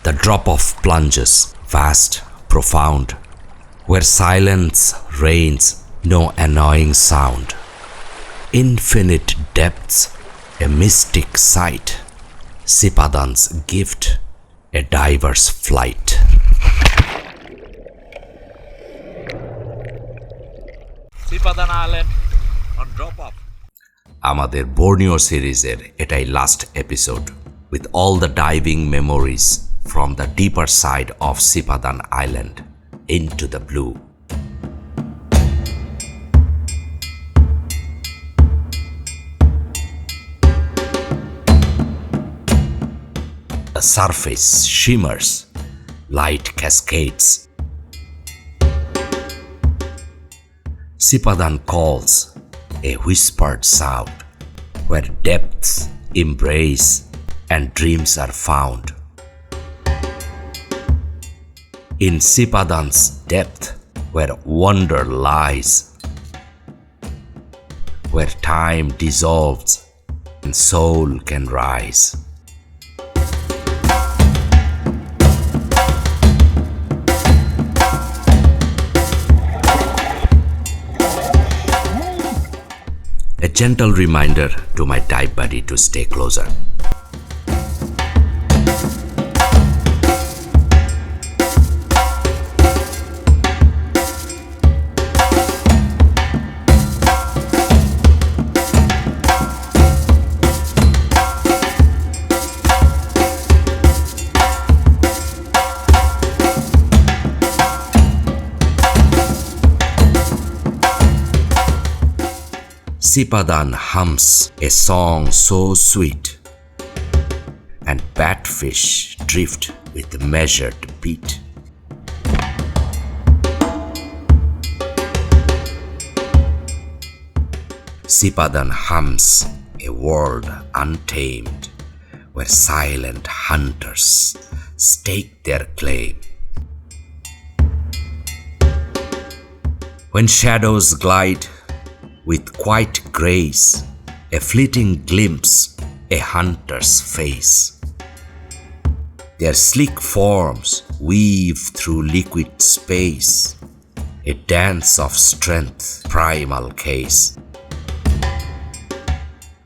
The drop-off plunges, vast, profound, where silence reigns, no annoying sound. Infinite depths, a mystic sight, Sipadan's gift, a diver's flight. Sipadan Island on drop-off. আমাদের Borneo সিরিজের এটাই last episode with all the diving memories from the deeper side of Sipadan Island into the blue. The surface shimmers, light cascades. Sipadan calls, a whispered sound, where depths embrace and dreams are found. In Sipadan's depth, where wonder lies, where time dissolves and soul can rise. A gentle reminder to my dive buddy to stay closer. Sipadan hums a song so sweet, and batfish drift with measured beat. Sipadan hums a world untamed, where silent hunters stake their claim. When shadows glide with quiet grace, a fleeting glimpse, a hunter's face. Their sleek forms weave through liquid space, a dance of strength, primal case.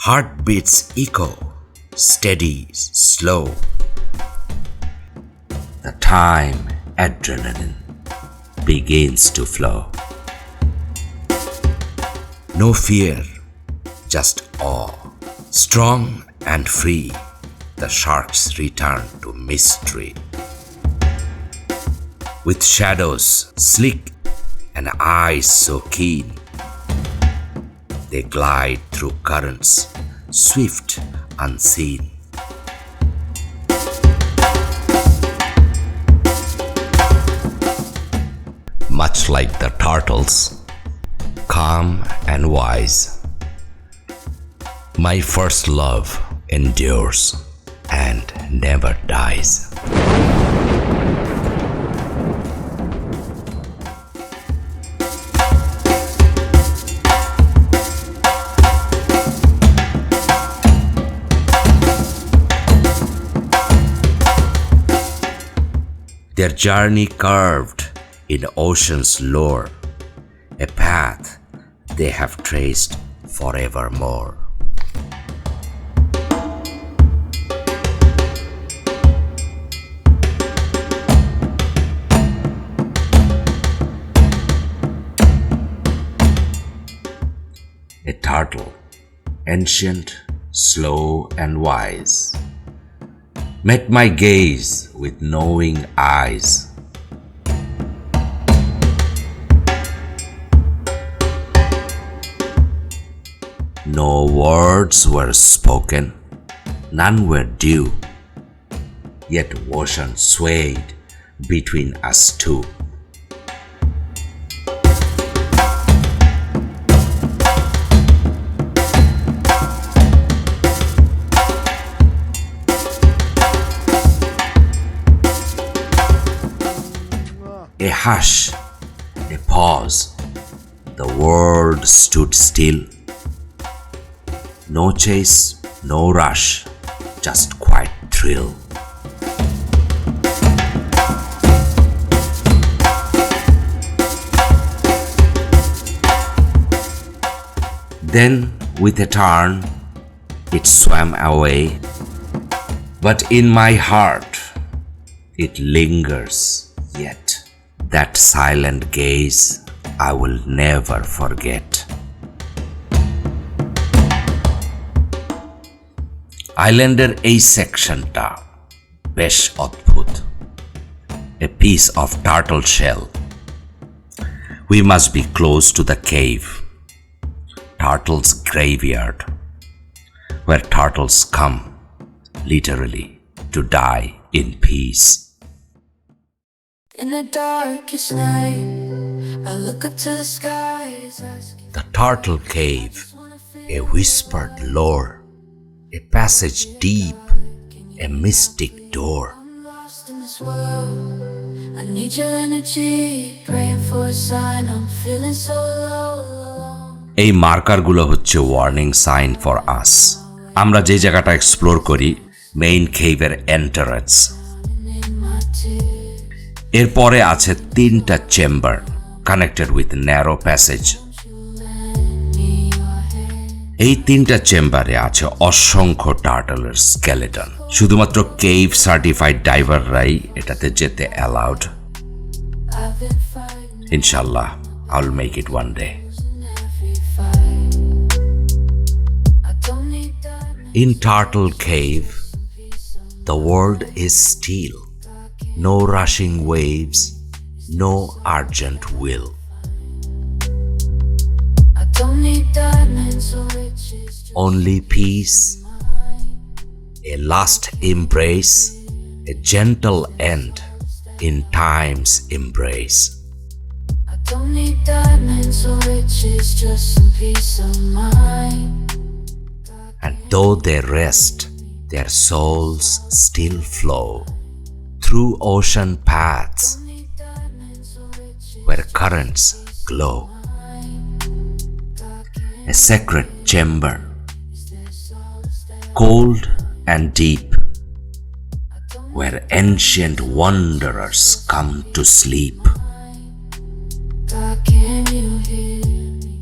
Heartbeats echo, steady, slow. The time adrenaline begins to flow. No fear, just awe. Strong and free, the sharks return to mystery. With shadows slick and eyes so keen, they glide through currents, swift, unseen. Much like the turtles, calm and wise, my first love endures and never dies. Their journey curved in ocean's lore, a path they have traced forevermore. A turtle, ancient, slow, and wise, met my gaze with knowing eyes. No words were spoken, none were due, yet ocean swayed between us two. A hush, a pause, the world stood still. No chase, no rush, just quiet thrill. Then, with a turn, it swam away. But in my heart, it lingers yet. That silent gaze I will never forget. আইল্যান্ডের এই সেকশনটা বেশ অদ্ভুত। A piece of turtle shell. We must be close to the cave, turtle's graveyard, where turtles come, literally, to die in peace. In the darkest night, I look up to the skies, asking The turtle cave, a whispered lore, a passage deep, a mystic door. I'm lost in this world. I need your energy, praying for a sign. I'm feeling so low, alone. এই মার্কারগুলো হচ্ছে warning sign for us. আমরা যে জায়গাটা explore করি, main কেভের entrance. In my tears, এরপরে আছে 3টা chamber connected with narrow passage. me your hand. এই 3টা চেম্বারে আছে অসংখ্য টার্টলের স্কেলেটন। শুধুমাত্র কেভ সার্টিফাইড ডাইভাররাই এটাতে যেতে অ্যালাউড। I've been fighting ইনশাল্লাহ, I will make it one day. in every fight. I don't need diamonds, In Turtle Cave, the world is still. No rushing waves, no urgent will. I don't need diamonds or riches, just Only peace, a last embrace, a gentle end in time's embrace. I don't need diamonds or riches, just some peace of mind. And though they rest, their souls still flow through ocean paths Don't need diamonds or riches, where currents glow. A sacred chamber, cold and deep, where ancient wanderers come to sleep. God, can you hear me?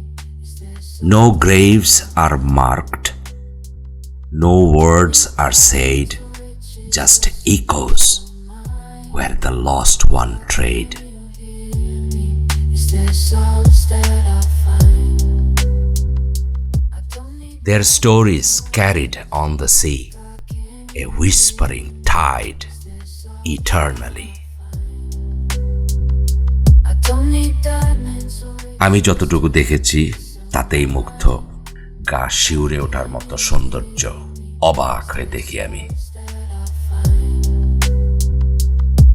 No graves are marked, no words are said, just echoes where the lost one trade. Is there solace that I find? I don't need Their stories carried on the sea, a whispering tide eternally. I don't need diamonds or riches, আমি যতটুকু দেখেছি তাতেই মুগ্ধ। গা শিউরে ওঠার মতো সৌন্দর্য, অবাক হয়ে দেখি আমি।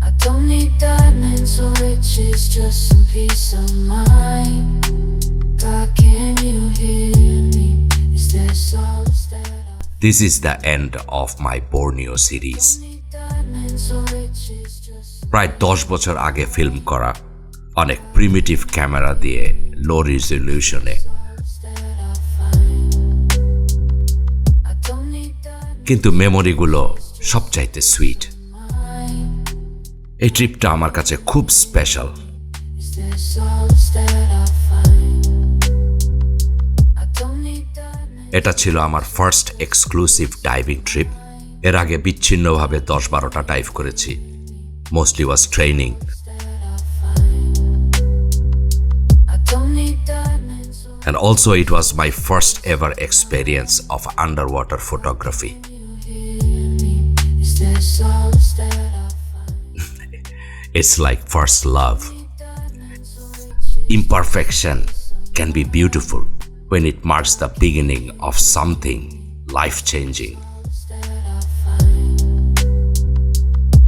I don't need diamonds or riches, just some peace of mind. God, can you hear me? Is there solace that I This is the end of my Borneo series. need? Diamonds or riches, just প্রায় 10 বছর আগে film করা, অনেক primitive camera দিয়ে, লো রিজলিউশনে। I don't need diamonds. কিন্তু মেমোরিগুলো সবচাইতে sweet. এই ট্রিপটা আমার কাছে খুব special. Is there solace that I find? I don't need diamonds. এটা ছিল আমার ফার্স্ট এক্সক্লুসিভ ডাইভিং ট্রিপ। এর আগে বিচ্ছিন্নভাবে 10-12টা ডাইভ করেছি, mostly was training. I don't need diamonds or And also it was my first ever experience of underwater photography. is there solace that I It's like first love. Imperfection can be beautiful when it marks the beginning of something life-changing.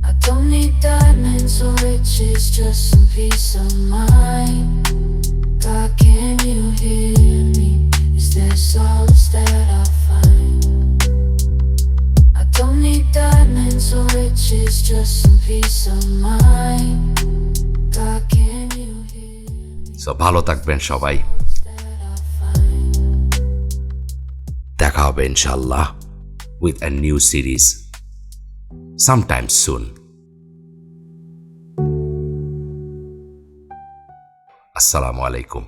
I don't need diamonds or riches, just some peace of mind. God, can you hear me? Is there solace that I find? I don't need diamonds or riches, just some peace of mind. God, can you hear me? So ভালো থাকবেন সবাই। দেখা হবে ইনশাআল্লাহ with a new series sometime soon. Assalamu alaikum.